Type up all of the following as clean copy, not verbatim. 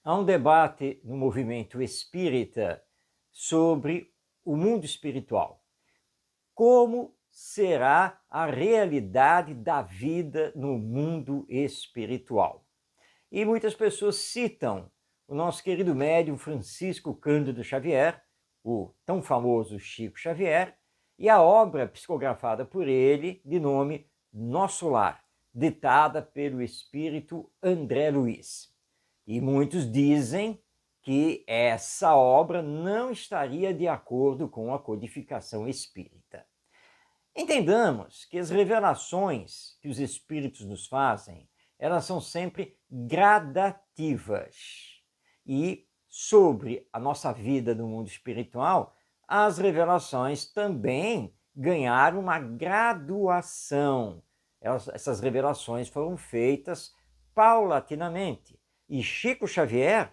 Há um debate no movimento espírita sobre o mundo espiritual. Como será a realidade da vida no mundo espiritual? E muitas pessoas citam o nosso querido médium Francisco Cândido Xavier, o tão famoso Chico Xavier, e a obra psicografada por ele de nome Nosso Lar, ditada pelo espírito André Luiz. E muitos dizem que essa obra não estaria de acordo com a codificação espírita. Entendamos que as revelações que os espíritos nos fazem, elas são sempre gradativas. E sobre a nossa vida no mundo espiritual, as revelações também ganharam uma graduação. Essas revelações foram feitas paulatinamente. E Chico Xavier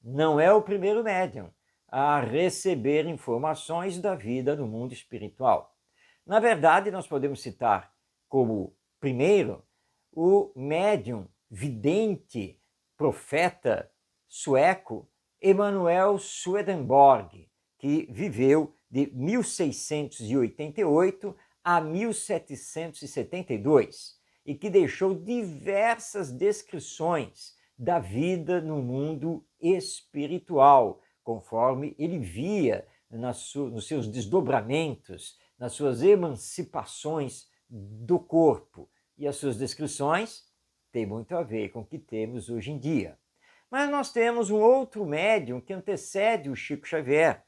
não é o primeiro médium a receber informações da vida no mundo espiritual. Na verdade, nós podemos citar como primeiro o médium vidente, profeta sueco Emanuel Swedenborg, que viveu de 1688 a 1772 e que deixou diversas descrições da vida no mundo espiritual, conforme ele via nos seus desdobramentos, nas suas emancipações do corpo. E as suas descrições têm muito a ver com o que temos hoje em dia. Mas nós temos um outro médium que antecede o Chico Xavier,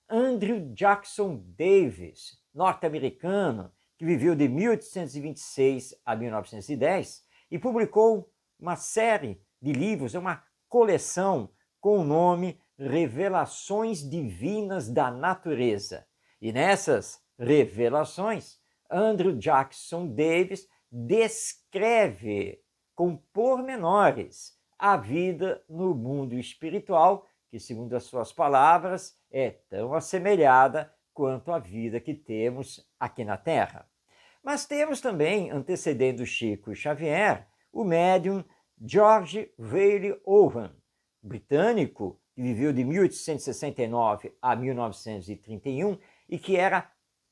Andrew Jackson Davis, norte-americano, que viveu de 1826 a 1910 e publicou uma série de livros, uma coleção com o nome Revelações Divinas da Natureza. E nessas revelações, Andrew Jackson Davis descreve com pormenores a vida no mundo espiritual, que, segundo as suas palavras, é tão assemelhada quanto a vida que temos aqui na Terra. Mas temos também, antecedendo Chico Xavier, o médium George Whaley Owen, britânico, que viveu de 1869 a 1931 e que era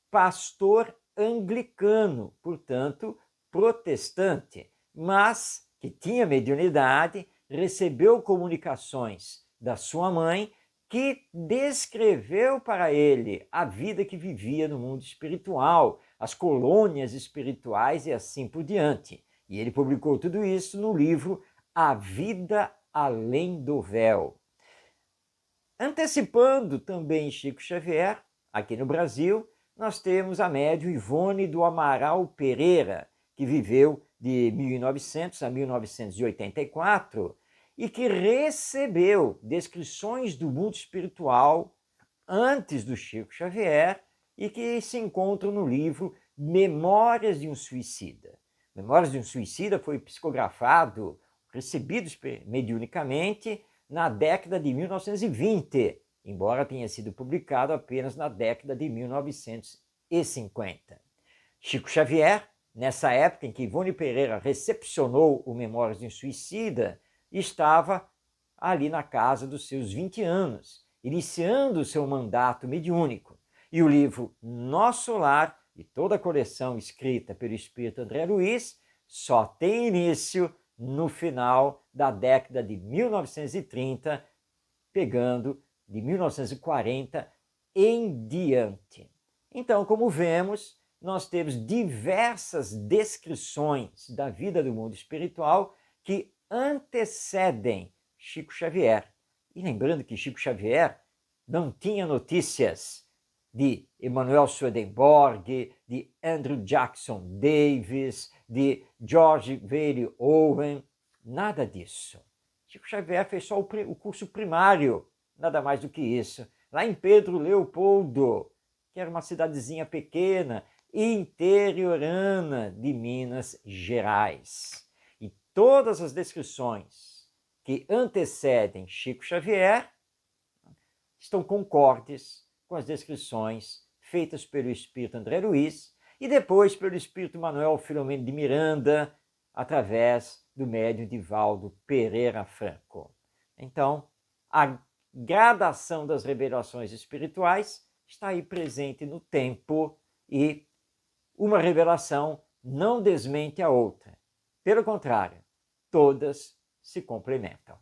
pastor anglicano, portanto, protestante, mas que tinha mediunidade, recebeu comunicações da sua mãe, que descreveu para ele a vida que vivia no mundo espiritual, as colônias espirituais e assim por diante. E ele publicou tudo isso no livro A Vida Além do Véu. Antecipando também Chico Xavier, aqui no Brasil, nós temos a médium Ivone do Amaral Pereira, que viveu de 1900 a 1984 e que recebeu descrições do mundo espiritual antes do Chico Xavier e que se encontram no livro Memórias de um Suicida. Memórias de um Suicida foi psicografado, recebido mediunicamente na década de 1920, embora tenha sido publicado apenas na década de 1950. Chico Xavier, nessa época em que Ivone Pereira recepcionou o Memórias de um Suicida, estava ali na casa dos seus 20 anos, iniciando o seu mandato mediúnico. E o livro Nosso Lar e toda a coleção escrita pelo espírito André Luiz só tem início no final da década de 1930, pegando de 1940 em diante. Então, como vemos, nós temos diversas descrições da vida do mundo espiritual que antecedem Chico Xavier. E lembrando que Chico Xavier não tinha notícias de Emanuel Swedenborg, de Andrew Jackson Davis, de George Whaley Owen, nada disso. Chico Xavier fez só o curso primário, nada mais do que isso, lá em Pedro Leopoldo, que era uma cidadezinha pequena, interiorana de Minas Gerais. E todas as descrições que antecedem Chico Xavier estão concordes com as descrições feitas pelo espírito André Luiz e depois pelo espírito Manuel Filomeno de Miranda, através do médium Divaldo Pereira Franco. Então, a gradação das revelações espirituais está aí presente no tempo e uma revelação não desmente a outra. Pelo contrário, todas se complementam.